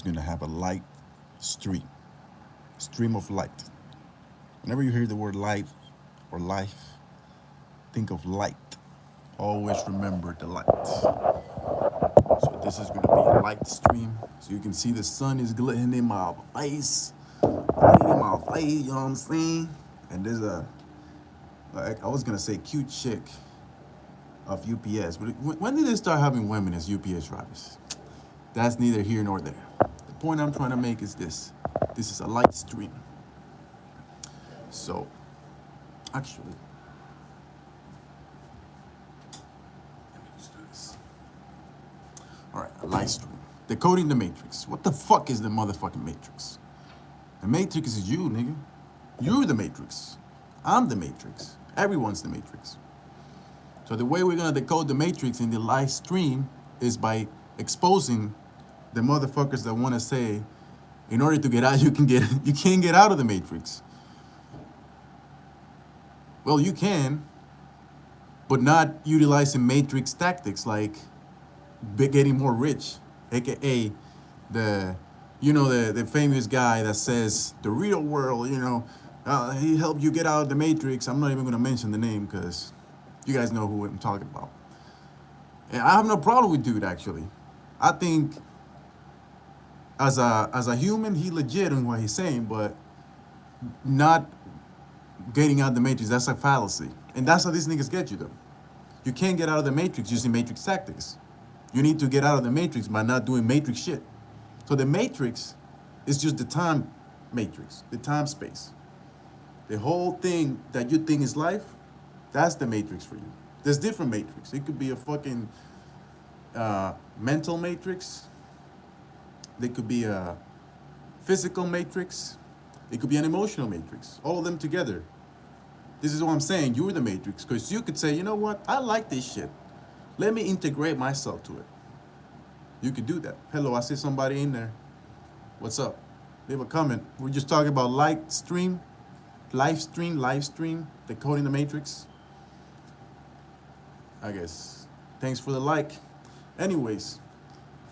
going to have a light stream, stream of light. Whenever you hear the word light or life, think of light. Always remember the light. So this is going to be a light stream. So you can see the sun is glittering in my face. Glittering in my face, you know what I'm saying? And there's like I was going to say cute chick of UPS. But when did they start having women as UPS drivers? That's neither here nor there. The point I'm trying to make is this. This is a light stream. So, actually, let me just do this. All right, a light stream. Decoding the Matrix. What the fuck is the motherfucking Matrix? The Matrix is you, nigga. You're the Matrix. I'm the Matrix. Everyone's the Matrix. So the way we're gonna decode the Matrix in the live stream is by exposing the motherfuckers that wanna say, in order to get out, you can't get out of the Matrix. Well, you can, but not utilizing Matrix tactics like getting more rich, aka the famous guy that says the real world, he helped you get out of the Matrix. I'm not even gonna mention the name because you guys know who I'm talking about. And I have no problem with dude, actually. I think as a human, he legit in what he's saying, but not getting out of the Matrix, that's a fallacy. And that's how these niggas get you, though. You can't get out of the Matrix using Matrix tactics. You need to get out of the Matrix by not doing Matrix shit. So the Matrix is just the time Matrix, the time space. The whole thing that you think is life, that's the Matrix for you. There's different Matrix. It could be a fucking mental Matrix. There could be a physical Matrix. It could be an emotional Matrix. All of them together. This is what I'm saying. You're the Matrix. Because you could say, you know what? I like this shit. Let me integrate myself to it. You could do that. Hello, I see somebody in there. What's up? Leave a comment. We're just talking about live stream, decoding the Matrix. I guess. Thanks for the like. Anyways,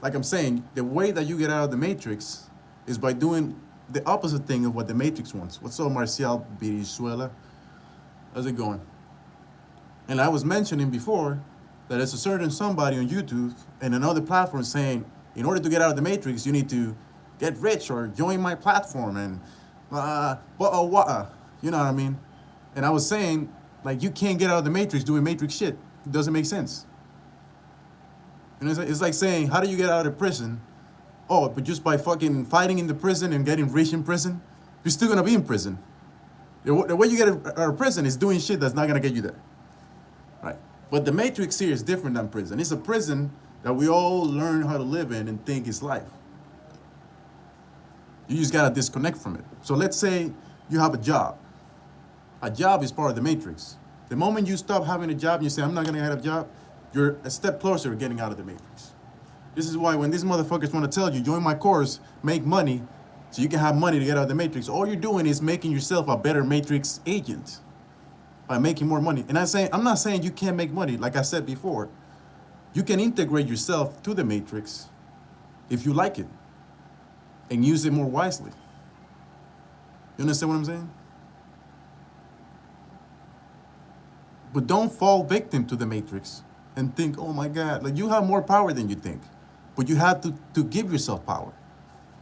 like I'm saying, the way that you get out of the Matrix is by doing the opposite thing of what the Matrix wants. What's up, Marcial Brizuela? How's it going? And I was mentioning before that there's a certain somebody on YouTube and another platform saying, in order to get out of the Matrix, you need to get rich or join my platform and you know what I mean? And I was saying, like, you can't get out of the Matrix doing Matrix shit. It doesn't make sense. And it's like saying, how do you get out of prison? Oh, but just by fucking fighting in the prison and getting rich in prison, you're still gonna be in prison. The way you get out of prison is doing shit that's not gonna get you there, right? But the Matrix here is different than prison. It's a prison that we all learn how to live in and think is life. You just gotta disconnect from it. So let's say you have a job. A job is part of the Matrix. The moment you stop having a job and you say, I'm not gonna have a job, you're a step closer to getting out of the Matrix. This is why when these motherfuckers want to tell you, join my course, make money, so you can have money to get out of the Matrix, all you're doing is making yourself a better Matrix agent by making more money. And I'm not saying you can't make money. Like I said before, you can integrate yourself to the Matrix if you like it and use it more wisely. You understand what I'm saying? But don't fall victim to the Matrix and think, oh my God, like you have more power than you think. But you have to give yourself power.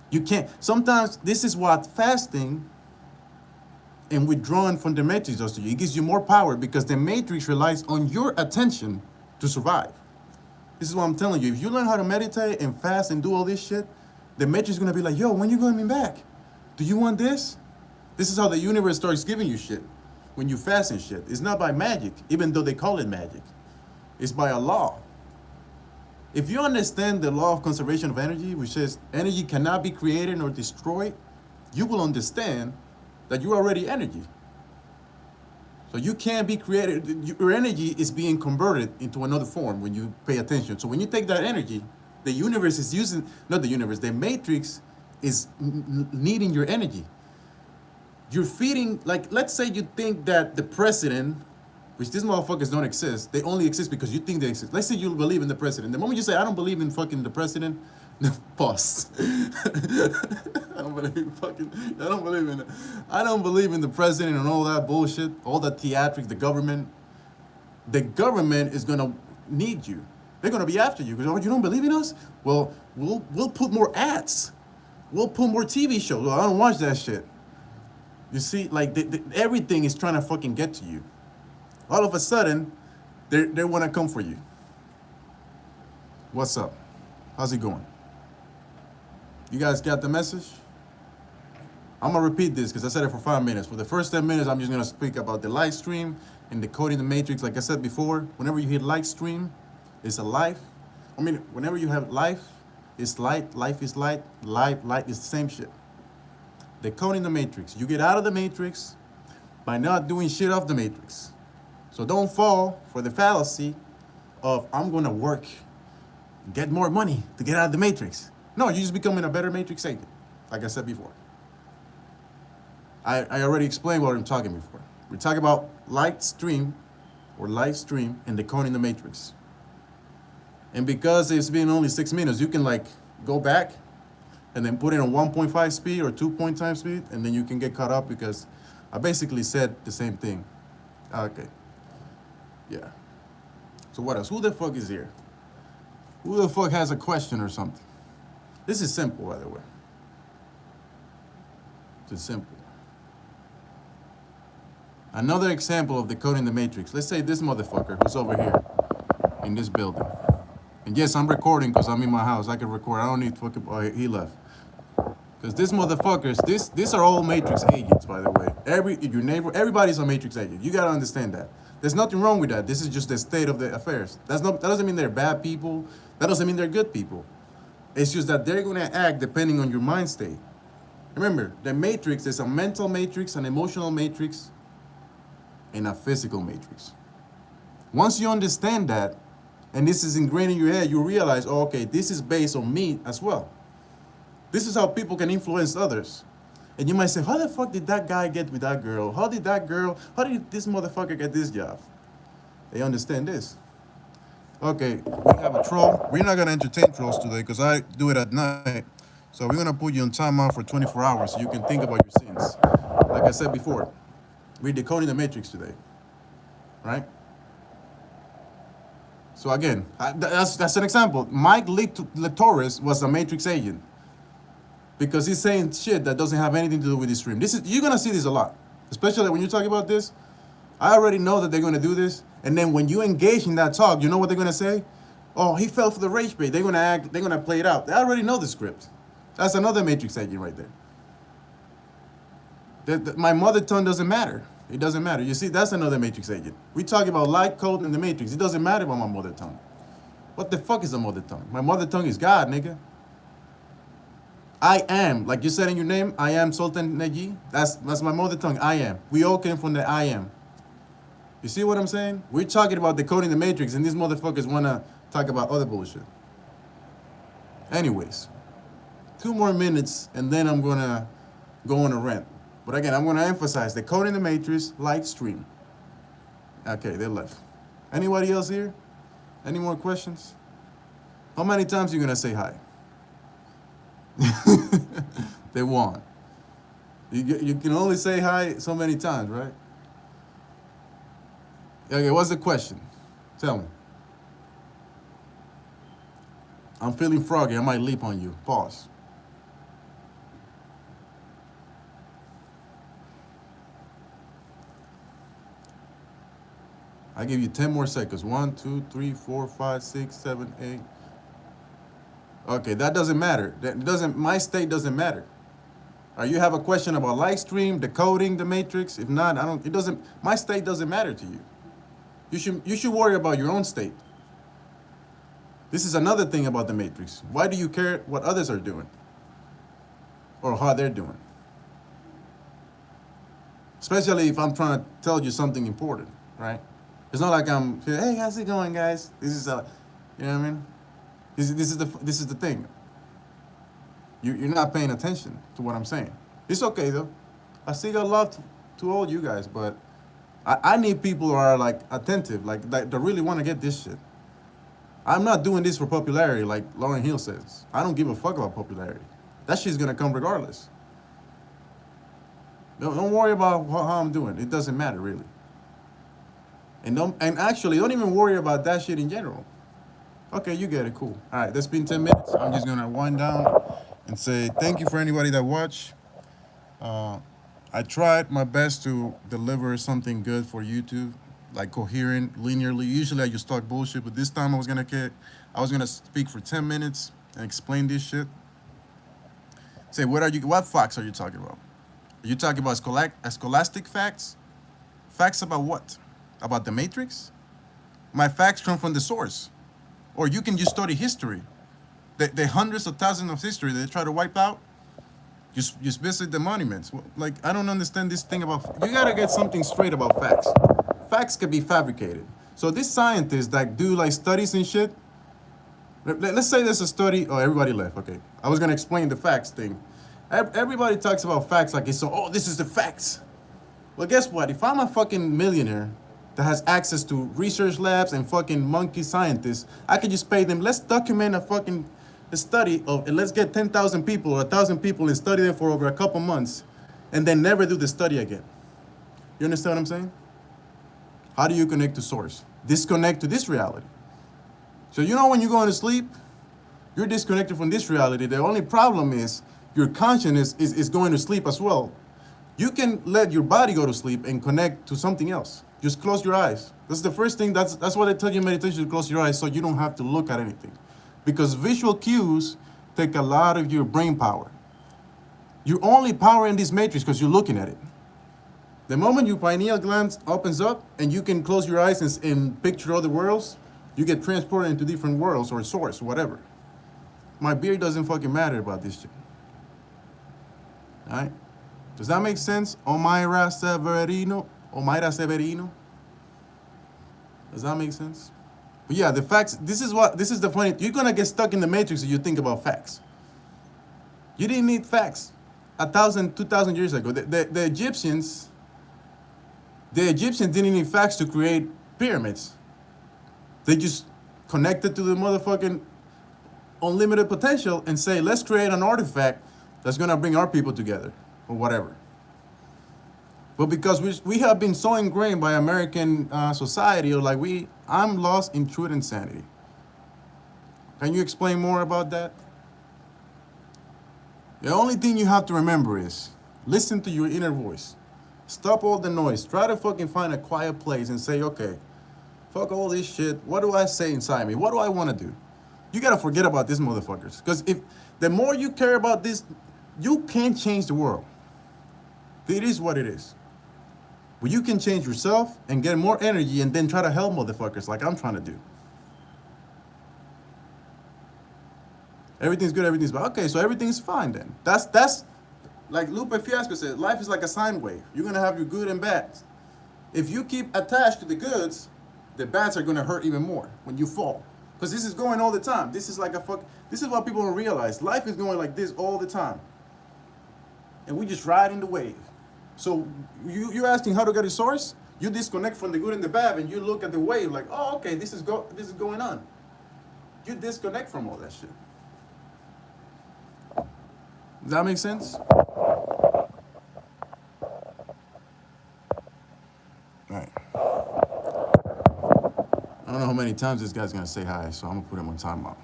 You can't. Sometimes this is what fasting and withdrawing from the Matrix does to you. It gives you more power because the Matrix relies on your attention to survive. This is what I'm telling you. If you learn how to meditate and fast and do all this shit, the Matrix is going to be like, yo, when you going to be back? Do you want this? This is how the universe starts giving you shit when you fast and shit. It's not by magic, even though they call it magic. It's by a law. If you understand the law of conservation of energy, which says energy cannot be created nor destroyed, you will understand that you're already energy. So you can't be created. Your energy is being converted into another form when you pay attention. So when you take that energy, the universe is using, not the universe, the Matrix is needing your energy. You're feeding, like, let's say you think that the president, which these motherfuckers don't exist, they only exist because you think they exist. Let's say you believe in the president. The moment you say, I don't believe in fucking the president, pause. I don't believe in fucking. I don't believe in it. I don't believe in the president and all that bullshit, all that theatrics, the government. The government is gonna need you. They're gonna be after you because, oh, you don't believe in us? Well, we'll put more ads. We'll put more TV shows. Well, I don't watch that shit. You see, like everything is trying to fucking get to you. All of a sudden, they want to come for you. What's up? How's it going? You guys got the message? I'm gonna repeat this because I said it for 5 minutes. For the first 10 minutes, I'm just gonna speak about the live stream and decoding the matrix. Like I said before, whenever you hit live stream, it's a life. I mean, whenever you have life, it's light. Life is light. Light is the same shit. Decoding the matrix. You get out of the matrix by not doing shit off the matrix. So don't fall for the fallacy of I'm gonna work, get more money to get out of the matrix. No, you're just becoming a better matrix agent, like I said before. I already explained what I'm talking before. We're talking about live stream and decoding the matrix. And because it's been only 6 minutes, you can like go back and then put in a 1.5 speed or 2 times speed, and then you can get caught up because I basically said the same thing. Okay. Yeah. So what else? Who the fuck is here? Who the fuck has a question or something? This is simple, by the way. It's simple. Another example of decoding the matrix. Let's say this motherfucker who's over here in this building. And yes, I'm recording because I'm in my house. I can record. I don't need fucking. Oh, he left. Because these motherfuckers, these are all matrix agents, by the way. Your neighbor, everybody's a matrix agent. You gotta understand that. There's nothing wrong with that. This is just the state of the affairs. That doesn't mean they're bad people. That doesn't mean they're good people. It's just that they're gonna act depending on your mind state. Remember, the matrix is a mental matrix, an emotional matrix, and a physical matrix. Once you understand that, and this is ingrained in your head, you realize, oh, okay, this is based on me as well. This is how people can influence others. And you might say, how the fuck did that guy get with that girl? How did this motherfucker get this job? They understand this. Okay, we have a troll. We're not gonna entertain trolls today because I do it at night. So we're gonna put you on timeout for 24 hours so you can think about your sins. Like I said before, we're decoding the matrix today, right? So again, that's an example. Mike Torres was a matrix agent because he's saying shit that doesn't have anything to do with this stream. You're gonna see this a lot, especially when you're talking about this. I already know that they're gonna do this, and then when you engage in that talk, you know what they're gonna say? Oh, he fell for the rage bait. They're gonna play it out. They already know the script. That's another matrix agent right there. My mother tongue doesn't matter. It doesn't matter. You see, that's another matrix agent. We talk about light code in the matrix. It doesn't matter about my mother tongue. What the fuck is a mother tongue? My mother tongue is God, nigga. I am, like you said in your name, I am Sultan Neji. That's my mother tongue. I am. We all came from the I am. You see what I'm saying? We're talking about decoding the matrix, and these motherfuckers want to talk about other bullshit. Anyways, 2 more minutes, and then I'm going to go on a rant. But again, I'm going to emphasize decoding the matrix, live stream. Okay, they left. Anybody else here? Any more questions? How many times are you going to say hi? They won't. You can only say hi so many times, right? Okay, what's the question? Tell me. I'm feeling froggy. I might leap on you. Pause. I give you 10 more seconds. 1, 2, 3, 4, 5, 6, 7, 8. Okay, that doesn't matter. My state doesn't matter. You have a question about live stream, decoding the matrix. If not, my state doesn't matter to you. You should worry about your own state. This is another thing about the matrix. Why do you care what others are doing? Or how they're doing? Especially if I'm trying to tell you something important, right? It's not like I'm, hey, how's it going, guys? This is you know what I mean? This is the thing. You're not paying attention to what I'm saying. It's okay though. I still got love to all you guys, but I need people who are like attentive, like that really want to get this shit. I'm not doing this for popularity, like Lauryn Hill says. I don't give a fuck about popularity. That shit's gonna come regardless. Don't worry about how I'm doing. It doesn't matter really. And actually don't even worry about that shit in general. Okay, you get it. Cool. All right, that's been 10 minutes. I'm just gonna wind down and say thank you for anybody that watched. I tried my best to deliver something good for YouTube, like coherent, linearly. Usually I just talk bullshit, but this time I was gonna speak for 10 minutes and explain this shit. Say, what facts are you talking about? Are you talking about scholastic facts? Facts about what? About the Matrix? My facts come from the source. Or you can just study history. The hundreds of thousands of history that they try to wipe out, just visit the monuments. Like, I don't understand this thing about, you gotta get something straight about facts. Facts can be fabricated. So these scientists that do like studies and shit, let's say there's a study, oh, everybody left, okay. I was gonna explain the facts thing. Everybody talks about facts like it's so, oh, this is the facts. Well, guess what? If I'm a fucking millionaire that has access to research labs and fucking monkey scientists, I could just pay them, let's document a study of, and let's get 10,000 people or 1,000 people and study them for over a couple months and then never do the study again. You understand what I'm saying? How do you connect to source? Disconnect to this reality. So you know when you're going to sleep, you're disconnected from this reality. The only problem is your consciousness is going to sleep as well. You can let your body go to sleep and connect to something else. Just close your eyes. That's the first thing. That's why they tell you in meditation to close your eyes so you don't have to look at anything. Because visual cues take a lot of your brain power. You're only power in this matrix because you're looking at it. The moment your pineal gland opens up and you can close your eyes and picture other worlds, you get transported into different worlds or source, whatever. My beard doesn't fucking matter about this shit. All right? Does that make sense? Omaira Severino? Omaira Severino? Does that make sense? But yeah, the facts, this is the funny, you're gonna get stuck in the matrix if you think about facts. You didn't need facts 1,000, 2,000 years ago. The Egyptians didn't need facts to create pyramids. They just connected to the motherfucking unlimited potential and say, let's create an artifact that's gonna bring our people together, or whatever. But because we have been so ingrained by American society, or like I'm lost in truth and sanity. Can you explain more about that? The only thing you have to remember is listen to your inner voice. Stop all the noise. Try to fucking find a quiet place and say, okay, fuck all this shit. What do I say inside me? What do I want to do? You gotta forget about these motherfuckers. Because if the more you care about this, you can't change the world. It is what it is. But you can change yourself and get more energy and then try to help motherfuckers like I'm trying to do. Everything's good, everything's bad. Okay, so everything's fine then. That's like Lupe Fiasco said, life is like a sine wave. You're gonna have your good and bads. If you keep attached to the goods, the bads are gonna hurt even more when you fall. Because this is going all the time. This is like this is what people don't realize. Life is going like this all the time. And we just ride in the wave. So you're asking how to get a source? You disconnect from the good and the bad and you look at the wave like, oh, okay, this is going on. You disconnect from all that shit. Does that make sense? All right. I don't know how many times this guy's gonna say hi, so I'm gonna put him on timeout.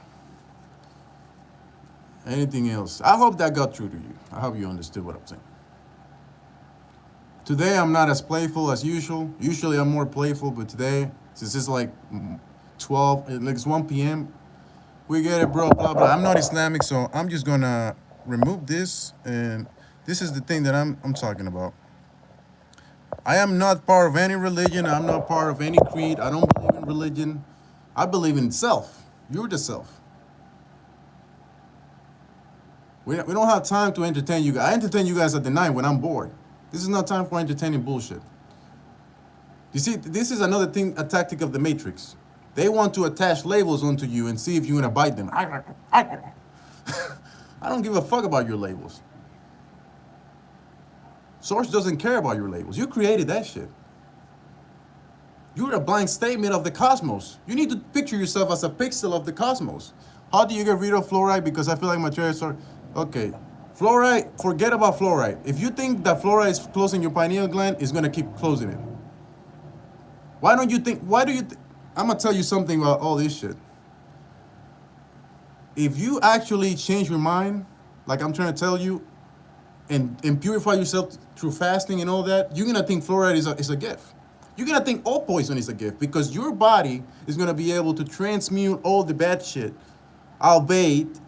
Anything else? I hope that got through to you. I hope you understood what I'm saying. Today I'm not as playful as usual. Usually I'm more playful, but today, since it's like 12, like it's 1 p.m., we get it, bro, blah, blah. I'm not Islamic, so I'm just gonna remove this, and this is the thing that I'm talking about. I am not part of any religion. I'm not part of any creed. I don't believe in religion. I believe in self. You're the self. We don't have time to entertain you guys. I entertain you guys at the night when I'm bored. This is not time for entertaining bullshit. You see, this is another thing, a tactic of the Matrix. They want to attach labels onto you and see if you're gonna bite them. I don't give a fuck about your labels. Source doesn't care about your labels. You created that shit. You're a blank statement of the cosmos. You need to picture yourself as a pixel of the cosmos. How do you get rid of fluoride? Because I feel like my chair is okay. Fluoride, forget about fluoride. If you think that fluoride is closing your pineal gland, it's gonna keep closing it. Why don't you think? Why do you? I'm gonna tell you something about all this shit. If you actually change your mind, like I'm trying to tell you, and purify yourself through fasting and all that, you're gonna think fluoride is a gift. You're gonna think all poison is a gift because your body is gonna be able to transmute all the bad shit, albeit,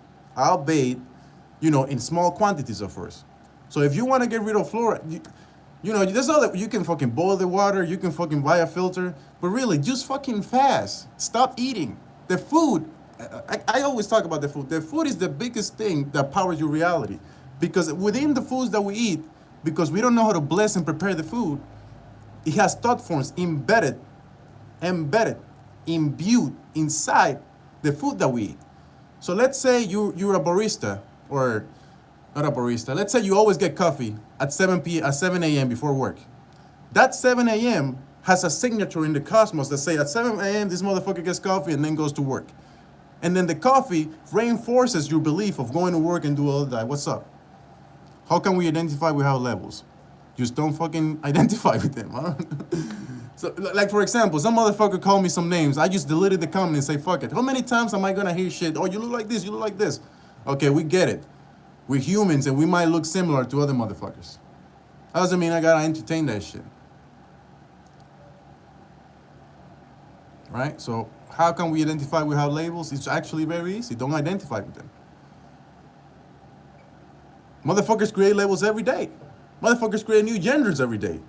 in small quantities at first. So if you want to get rid of fluoride, there's all that you can fucking boil the water, you can fucking buy a filter, but really just fucking fast. Stop eating the food. I always talk about the food. The food is the biggest thing that powers your reality, because within the foods that we eat, because we don't know how to bless and prepare the food, it has thought forms embedded, imbued inside the food that we eat. So let's say you're a barista, or not a barista. Let's say you always get coffee at 7 a.m. before work. That 7 a.m. has a signature in the cosmos that say at 7 a.m. this motherfucker gets coffee and then goes to work. And then the coffee reinforces your belief of going to work and do all that. What's up? How can we identify with our levels? Just don't fucking identify with them, huh? So, like, for example, some motherfucker called me some names. I just deleted the comment and say, fuck it. How many times am I gonna hear shit? Oh, you look like this, you look like this. Okay, we get it. We're humans and we might look similar to other motherfuckers. That doesn't mean I gotta entertain that shit. Right? So, how can we identify with our labels? It's actually very easy. Don't identify with them. Motherfuckers create labels every day. Motherfuckers create new genders every day.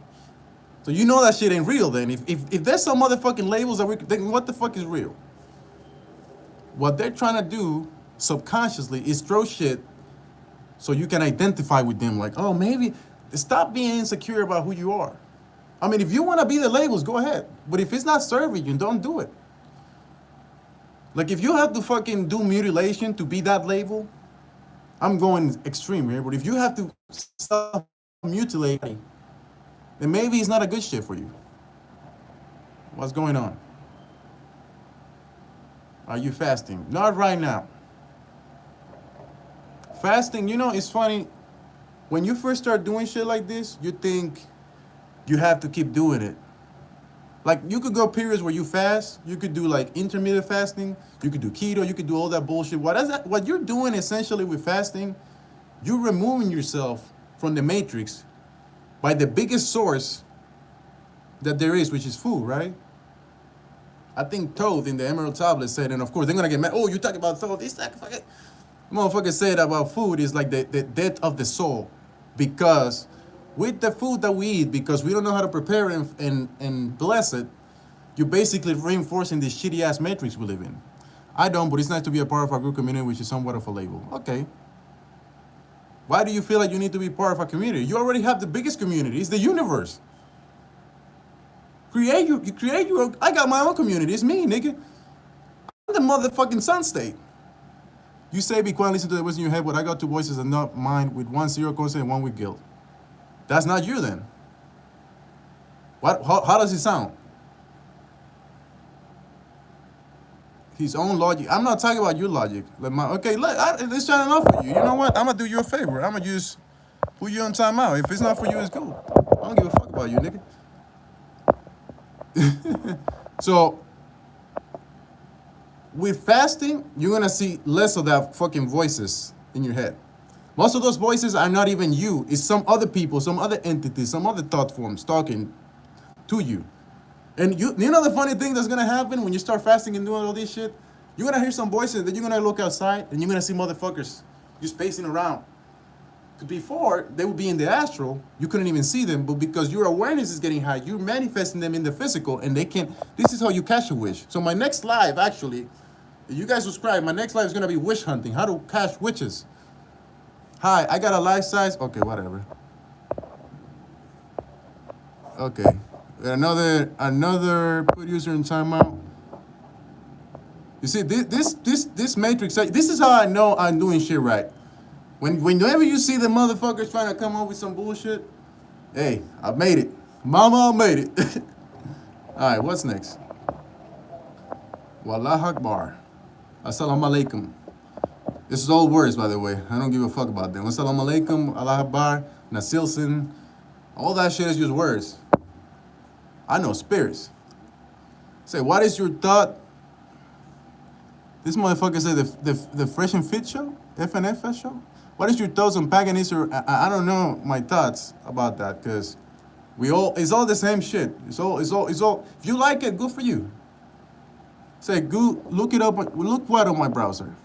So you know that shit ain't real then. If there's some motherfucking labels then what the fuck is real? What they're trying to do subconsciously is throw shit so you can identify with them. Like, oh, maybe, stop being insecure about who you are. I mean, if you want to be the labels, go ahead. But if it's not serving you, don't do it. Like, if you have to fucking do mutilation to be that label, I'm going extreme here, but if you have to self-mutilate, then maybe it's not a good shit for you. What's going on? Are you fasting? Not right now. Fasting, it's funny. When you first start doing shit like this, you think you have to keep doing it. Like, you could go periods where you fast. You could do, like, intermittent fasting. You could do keto. You could do all that bullshit. What you're doing essentially with fasting, you're removing yourself from the matrix by the biggest source that there is, which is food, right? I think Toth in the Emerald Tablet said, and of course, they're going to get mad. Oh, you talk about Toth. This motherfucker said about food is like the death of the soul. Because with the food that we eat, because we don't know how to prepare it and bless it, you're basically reinforcing this shitty-ass matrix we live in. I don't, but it's nice to be a part of our group community, which is somewhat of a label. Okay. Why do you feel like you need to be part of a community? You already have the biggest community. It's the universe. I got my own community. It's me, nigga. I'm the motherfucking sun state. You say be quiet, listen to the voice in your head, but I got two voices and not mine, with one zero constant and one with guilt. That's not you then. How does it sound? His own logic. I'm not talking about your logic. Let's try enough for you. You know what? I'm going to do you a favor. I'm going to just put you on timeout. If it's not for you, it's cool. I don't give a fuck about you, nigga. So, with fasting, you're going to see less of that fucking voices in your head. Most of those voices are not even you. It's some other people, some other entities, some other thought forms talking to you. And you know the funny thing that's going to happen when you start fasting and doing all this shit? You're going to hear some voices, then you're going to look outside, and you're going to see motherfuckers just pacing around. Because before, they would be in the astral, you couldn't even see them, but because your awareness is getting high, you're manifesting them in the physical, and they can't. This is how you catch a wish. So my next live, actually, if you guys subscribe, my next live is going to be wish hunting, how to catch witches. Hi, I got a life size. Okay, whatever. Okay. Another put user in timeout. You see, this matrix, this is how I know I'm doing shit right. Whenever you see the motherfuckers trying to come up with some bullshit, hey, I made it. Mama, I made it. All right, what's next? Wallah Akbar. Assalamu alaikum. This is all words, by the way. I don't give a fuck about them. Wassalamu alaikum, Allah Akbar, Nasilsin. All that shit is just words. I know spirits. Say, what is your thought? This motherfucker said the Fresh and Fit show? FNF show? What is your thoughts on paganism? I don't know my thoughts about that, because it's all the same shit. It's all, if you like it, good for you. Say, go, look it up, look what on my browser.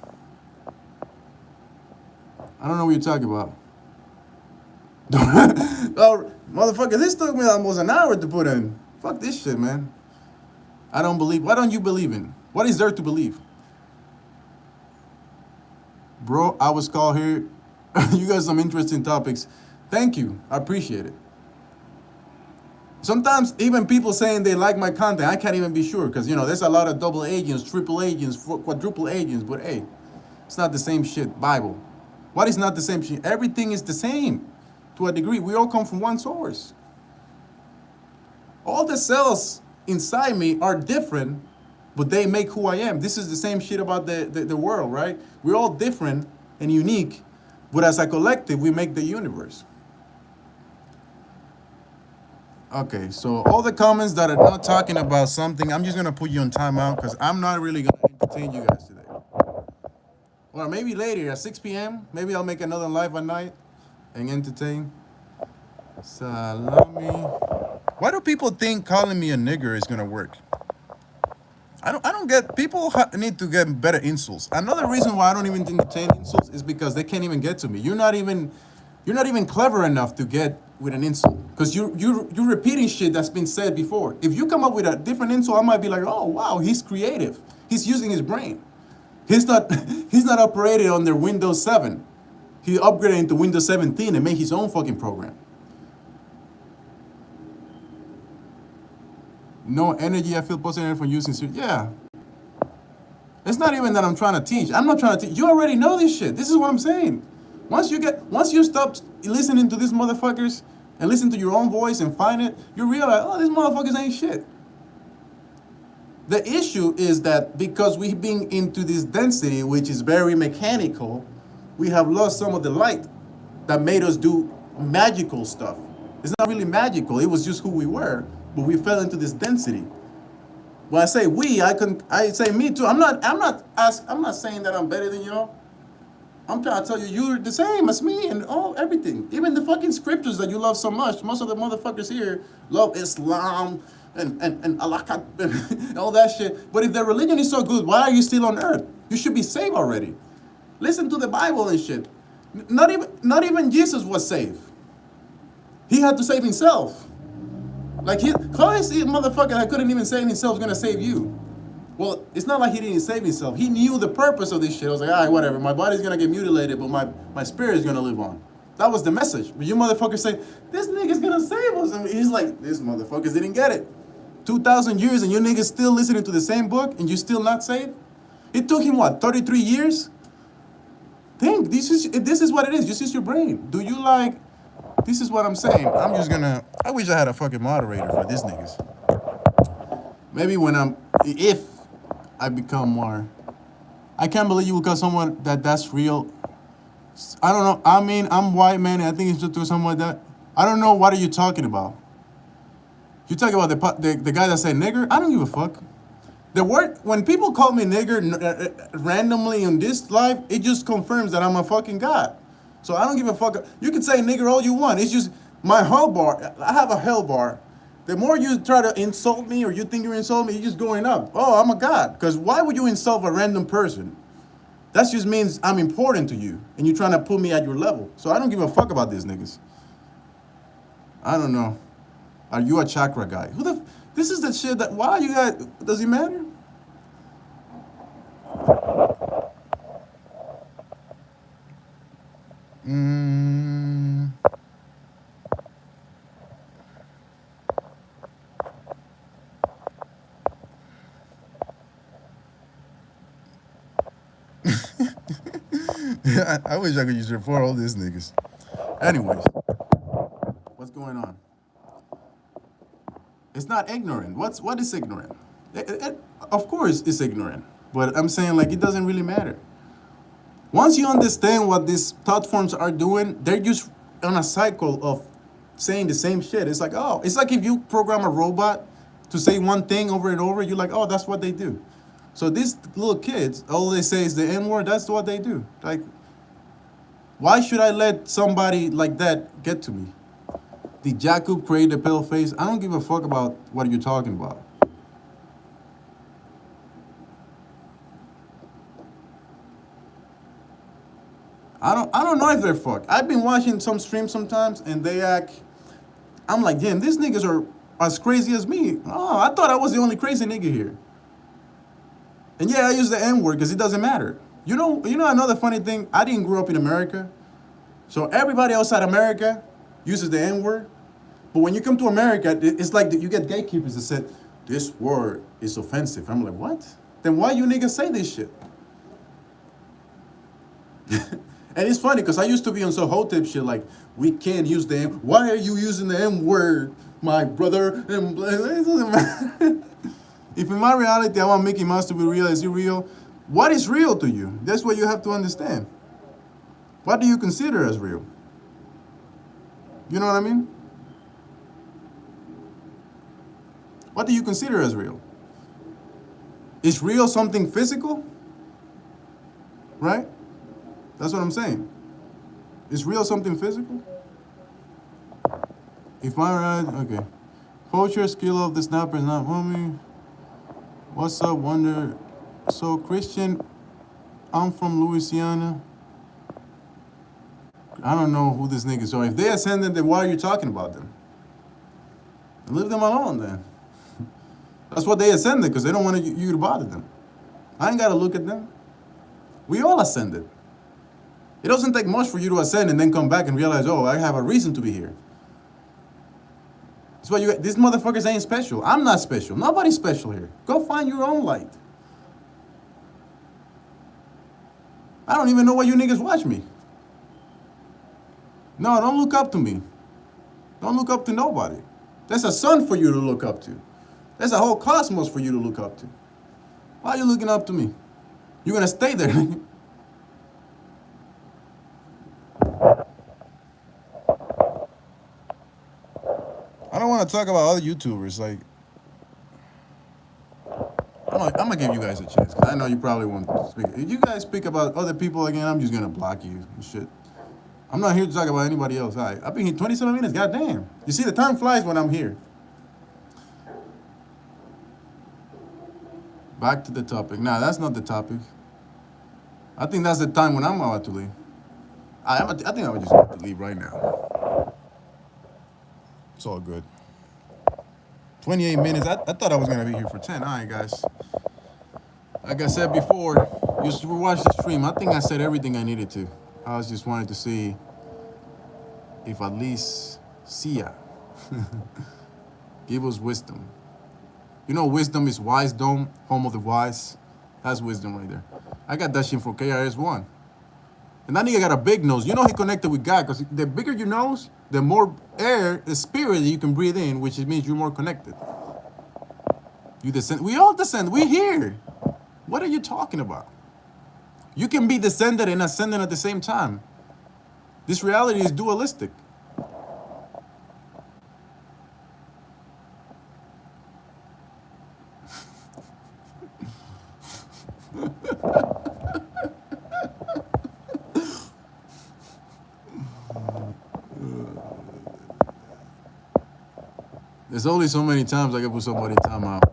I don't know what you're talking about. Oh, motherfucker, this took me almost an hour to put in. Fuck this shit, man. I don't believe. Why don't you believe in? What is there to believe? Bro, I was called here. You got some interesting topics. Thank you. I appreciate it. Sometimes even people saying they like my content, I can't even be sure, because, you know, there's a lot of double agents, triple agents, quadruple agents, but hey, it's not the same shit. Bible. What is not the same shit? Everything is the same to a degree. We all come from one source. All the cells inside me are different, but they make who I am. This is the same shit about the world, right? We're all different and unique, but as a collective, we make the universe. Okay, so all the comments that are not talking about something, I'm just going to put you on timeout, because I'm not really going to entertain you guys today. Or maybe later at 6 p.m., maybe I'll make another live at night and entertain. Salami. Why do people think calling me a nigger is going to work? I don't get, people need to get better insults. Another reason why I don't even entertain insults is because they can't even get to me. You're not even clever enough to get with an insult, because you're repeating shit that's been said before. If you come up with a different insult, I might be like, oh wow, he's creative. He's using his brain. He's not operating on their Windows 7. He upgraded into Windows 17 and made his own fucking program. No energy, I feel positive from using. Yeah. It's not even that I'm trying to teach. I'm not trying to teach. You already know this shit. This is what I'm saying. Once you stop listening to these motherfuckers and listen to your own voice and find it, you realize, oh, these motherfuckers ain't shit. The issue is that because we've been into this density, which is very mechanical, we have lost some of the light that made us do magical stuff. It's not really magical. It was just who we were, but we fell into this density. When I say we, I say me too. I'm not saying that I'm better than y'all. I'm trying to tell you, you're the same as me and everything. Even the fucking scriptures that you love so much. Most of the motherfuckers here love Islam and Allah and all that shit. But if the religion is so good, why are you still on earth? You should be saved already. Listen to the Bible and shit. Not even Jesus was saved. He had to save himself. Like, how is the motherfucker that couldn't even save himself going to save you? Well, it's not like he didn't save himself. He knew the purpose of this shit. I was like, all right, whatever. My body's going to get mutilated, but my spirit is going to live on. That was the message. But you motherfuckers say, this nigga's going to save us. And he's like, these motherfuckers didn't get it. 2,000 years and you niggas still listening to the same book and you still not saved? It took him, what, 33 years? Think, this is what it is. Just use your brain. Do you like, this is what I'm saying. I wish I had a fucking moderator for these niggas. Maybe if I become more, I can't believe you would call someone that's real. I don't know. I mean, I'm white, man, and I think it's just to someone that, I don't know, what are you talking about? You talking about the guy that said nigger? I don't give a fuck. The word, when people call me nigger randomly in this life, it just confirms that I'm a fucking god. So I don't give a fuck. You can say nigger all you want. It's just my hell bar. I have a hell bar. The more you try to insult me or you think you're insulting me, you're just going up. Oh, I'm a god. Because why would you insult a random person? That just means I'm important to you and you're trying to put me at your level. So I don't give a fuck about these niggas. I don't know. Are you a chakra guy? This is the shit that, why you guys, does it matter? I wish I could use it for all these niggas. Anyways, what's going on? It's not ignorant. What is ignorant? Of course it's ignorant. But I'm saying, like, it doesn't really matter. Once you understand what these thought forms are doing, they're just on a cycle of saying the same shit. It's like, oh, it's like if you program a robot to say one thing over and over, you're like, oh, that's what they do. So these little kids, all they say is the N word, that's what they do. Like, why should I let somebody like that get to me? Did Jacob create the pale face? I don't give a fuck about what you're talking about. I don't know if they're fucked. I've been watching some streams sometimes and they act, I'm like, damn, these niggas are as crazy as me. Oh, I thought I was the only crazy nigga here. And yeah, I use the N word because it doesn't matter. You know another funny thing? I didn't grow up in America. So everybody outside America uses the N word. But when you come to America, it's like you get gatekeepers that said, this word is offensive. I'm like, what? Then why you niggas say this shit? And it's funny because I used to be on some Hotep shit like, we can't use the M. Why are you using the M word, my brother? And blah, blah, it doesn't matter. If in my reality I want Mickey Mouse to be real, is he real? What is real to you? That's what you have to understand. What do you consider as real? You know what I mean? What do you consider as real? Is real something physical? Right? That's what I'm saying. Is real something physical? If I right, okay. Poacher skill of the snapper is not homie. What's up, Wonder? So Christian, I'm from Louisiana. I don't know who this niggas are. If they ascended, then why are you talking about them? Leave them alone then. That's what they ascended, because they don't want you to bother them. I ain't got to look at them. We all ascended. It doesn't take much for you to ascend and then come back and realize, oh, I have a reason to be here. That's why these motherfuckers ain't special. I'm not special. Nobody's special here. Go find your own light. I don't even know why you niggas watch me. No, don't look up to me. Don't look up to nobody. There's a sun for you to look up to. There's a whole cosmos for you to look up to. Why are you looking up to me? You're gonna stay there. I don't want to talk about other YouTubers. Like, I'm gonna give you guys a chance because I know you probably won't speak. If you guys speak about other people again, I'm just gonna block you and shit. I'm not here to talk about anybody else. I've been here 27 minutes. Goddamn. You see, the time flies when I'm here. Back to the topic. Nah, that's not the topic. I think that's the time when I'm about to leave. I think I would just have to leave right now. It's all good. 28 minutes. I thought I was going to be here for 10. All right, guys. Like I said before, you should watch the stream. I think I said everything I needed to. I was just wanting to see if at least Sia give us wisdom. You know, wisdom is wise dome, home of the wise. That's wisdom right there. I got that shit for KRS-One. And that nigga got a big nose. You know he connected with God, because the bigger your nose, the more air, the spirit that you can breathe in, which means you're more connected. You descend. We all descend. We're here. What are you talking about? You can be descended and ascended at the same time. This reality is dualistic. There's only so many times I can put somebody time out.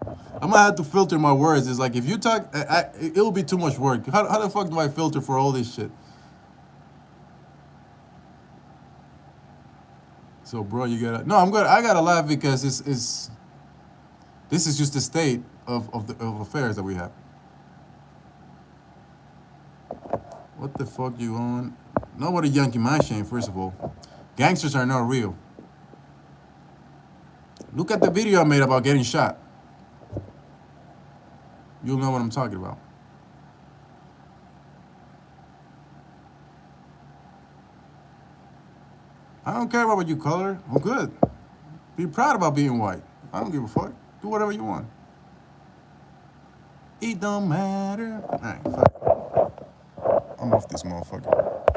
I'm gonna have to filter my words. It's like if you talk, it'll be too much work. How the fuck do I filter for all this shit? So, bro, you gotta. No, I gotta laugh because this is just the state of affairs that we have. What the fuck you on? Nobody yanking my chain. First of all, gangsters are not real. Look at the video I made about getting shot. You'll know what I'm talking about. I don't care about your color. I'm good. Be proud about being white. I don't give a fuck. Do whatever you want. It don't matter. All right, fuck. I'm off this motherfucker.